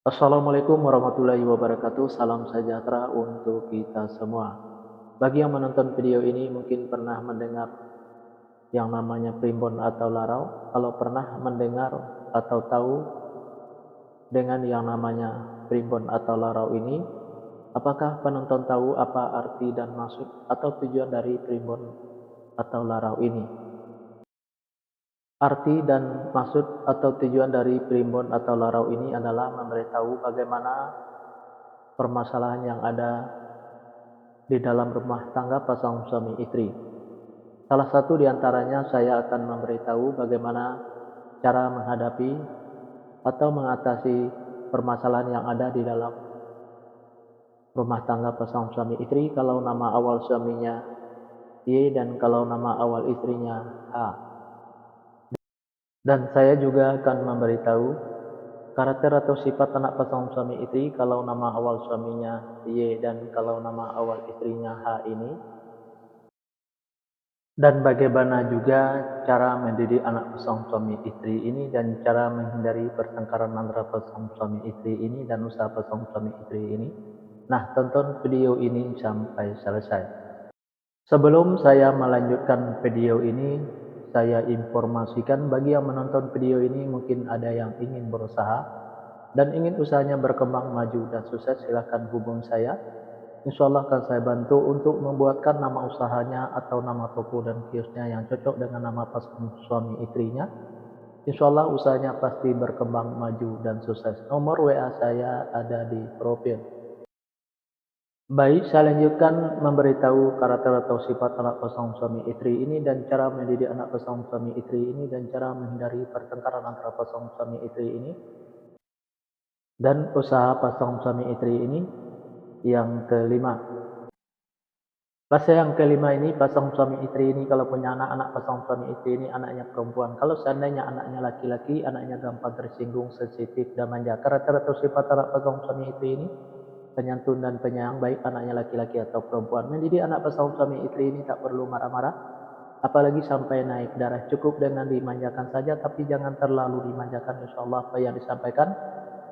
Assalamualaikum warahmatullahi wabarakatuh. Salam sejahtera untuk kita semua. Bagi yang menonton video ini mungkin pernah mendengar yang namanya primbon atau larau. Kalau pernah mendengar atau tahu dengan yang namanya primbon atau larau ini, apakah penonton tahu apa arti dan maksud atau tujuan dari primbon atau larau ini? Arti dan maksud atau tujuan dari primbon atau larau ini adalah memberitahu bagaimana permasalahan yang ada di dalam rumah tangga pasangan suami istri. Salah satu di antaranya saya akan memberitahu bagaimana cara menghadapi atau mengatasi permasalahan yang ada di dalam rumah tangga pasangan suami istri kalau nama awal suaminya Y dan kalau nama awal istrinya H. Dan saya juga akan memberitahu karakter atau sifat anak pasangan suami istri kalau nama awal suaminya Y dan kalau nama awal istrinya H ini. Dan bagaimana juga cara mendidik anak pasangan suami istri ini dan cara menghindari pertengkaran antara pasangan suami istri ini dan usaha pasangan suami istri ini. Nah, tonton video ini sampai selesai. Sebelum saya melanjutkan video ini, saya informasikan bagi yang menonton video ini mungkin ada yang ingin berusaha dan ingin usahanya berkembang maju dan sukses, silahkan hubungi saya. Insya Allah akan saya bantu untuk membuatkan nama usahanya atau nama toko dan kiosnya yang cocok dengan nama pasangan suami istrinya. Insya Allah usahanya pasti berkembang maju dan sukses. Nomor WA saya ada di profil. Baik, saya lanjutkan memberitahu karakter atau sifat anak pasangan suami istri ini dan cara mendidik anak pasangan suami istri ini dan cara menghindari pertengkaran antara pasangan suami istri ini dan usaha pasangan suami istri ini. Yang kelima, fase yang kelima ini, pasangan suami istri ini kalau punya anak pasangan suami istri ini anaknya perempuan. Kalau seandainya anaknya laki-laki, anaknya gampang tersinggung, sensitif, dan manja. Karakter atau sifat anak pasangan suami istri ini penyantun dan penyayang, baik anaknya laki-laki atau perempuan. Mendidik anak pasangan suami istri ini tak perlu marah-marah, apalagi sampai naik darah. Cukup dengan dimanjakan saja, tapi jangan terlalu dimanjakan. Insya Allah apa yang disampaikan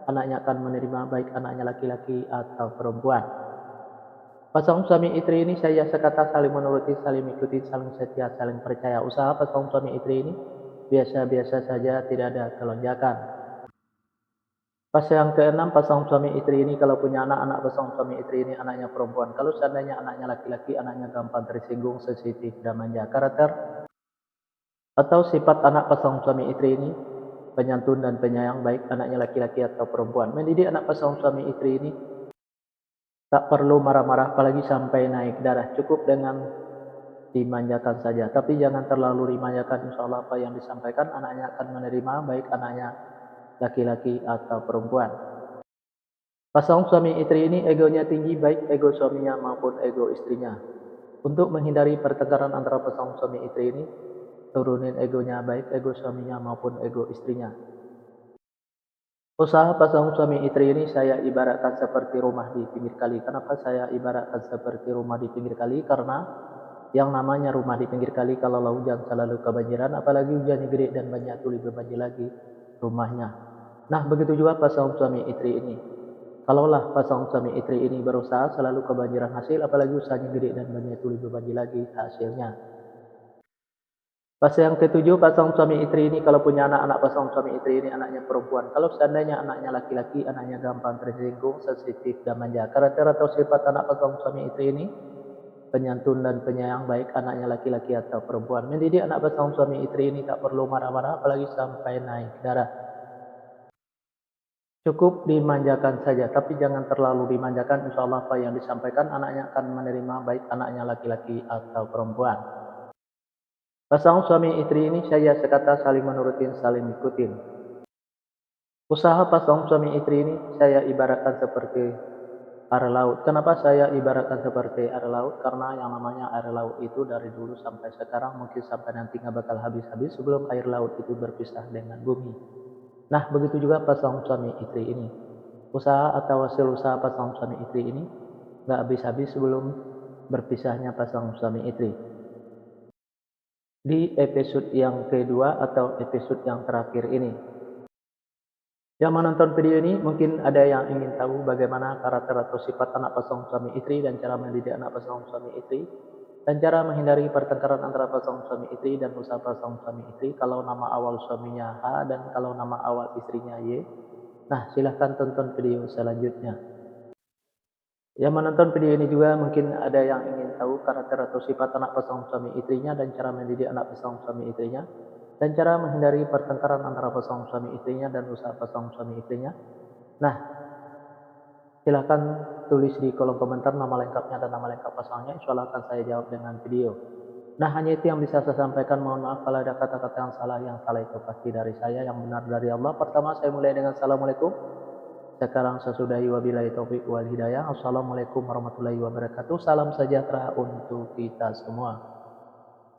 anaknya akan menerima, baik anaknya laki-laki atau perempuan. Pasangan suami istri ini saya sekata saling menuruti, saling mengikuti, saling setia, saling percaya. Usaha pasangan suami istri ini biasa-biasa saja, tidak ada kelonjakan. Pas yang keenam, pasangan suami istri ini kalau punya anak pasangan suami istri ini anaknya perempuan. Kalau seandainya anaknya laki-laki, anaknya gampang tersinggung, sensitif, dan manja. Karakter atau sifat anak pasangan suami istri ini penyantun dan penyayang, baik anaknya laki-laki atau perempuan. Mendidik anak pasangan suami istri ini tak perlu marah-marah, apalagi sampai naik darah. Cukup dengan dimanjakan saja, tapi jangan terlalu dimanjakan. Insya Allah apa yang disampaikan anaknya akan menerima, baik anaknya laki-laki atau perempuan. Pasangan suami istri ini egonya tinggi, baik ego suaminya maupun ego istrinya. Untuk menghindari pertengkaran antara pasangan suami istri ini, turunin egonya, baik ego suaminya maupun ego istrinya. Usaha pasangan suami istri ini saya ibaratkan seperti rumah di pinggir kali. Kenapa saya ibaratkan seperti rumah di pinggir kali? Karena yang namanya rumah di pinggir kali kalau hujan selalu kebanjiran, apalagi hujannya gede dan banyak tuli berbanjir lagi rumahnya. Nah, begitu juga pasangan suami istri ini. Kalaulah pasangan suami istri ini berusaha selalu kebanjiran hasil, apalagi usahanya gede dan banyak tuli berbanjir lagi hasilnya. Fase yang ketujuh, pasangan suami istri ini kalau punya anak pasangan suami istri ini anaknya perempuan. Kalau seandainya anaknya laki-laki, anaknya gampang tersinggung, sensitif, dan manja. Karakter atau sifat anak pasangan suami istri ini penyantun dan penyayang, baik anaknya laki-laki atau perempuan. Mendidik anak pasangan suami istri ini tak perlu marah-marah, apalagi sampai naik darah. Cukup dimanjakan saja, tapi jangan terlalu dimanjakan. Insya Allah apa yang disampaikan anaknya akan menerima, baik anaknya laki-laki atau perempuan. Pasangan suami istri ini saya sekata saling menurutin, saling ikutin. Usaha pasangan suami istri ini saya ibaratkan seperti air laut. Kenapa saya ibaratkan seperti air laut? Karena yang namanya air laut itu dari dulu sampai sekarang mungkin sampai nanti nggak bakal habis-habis sebelum air laut itu berpisah dengan bumi. Nah, begitu juga pasangan suami istri ini. Usaha atau hasil usaha pasangan suami istri ini nggak habis-habis sebelum berpisahnya pasangan suami istri. Di episode yang kedua atau episode yang terakhir ini, Yang menonton video ini mungkin ada yang ingin tahu bagaimana karakter atau sifat anak pasangan suami istri dan cara mendidik anak pasangan suami istri dan cara menghindari pertengkaran antara pasangan suami istri dan usaha pasangan suami istri kalau nama awal suaminya H dan kalau nama awal istrinya Y. Nah, silahkan tonton video selanjutnya. Yang menonton video ini juga mungkin ada yang ingin tahu karakter atau sifat anak pasangan suami istrinya dan cara mendidik anak pasangan suami istrinya dan cara menghindari pertengkaran antara pasangan suami istrinya dan usaha pasangan suami istrinya. Nah, silahkan tulis di kolom komentar nama lengkapnya dan nama lengkap pasangannya. Insya Allah akan saya jawab dengan video. Nah, hanya itu yang bisa saya sampaikan. Mohon maaf kalau ada kata-kata yang salah itu pasti dari saya, yang benar dari Allah. Pertama, saya mulai dengan Assalamualaikum. Sekarang saya sudahi wabillahi taufiq wal hidayah. Assalamualaikum warahmatullahi wabarakatuh. Salam sejahtera untuk kita semua.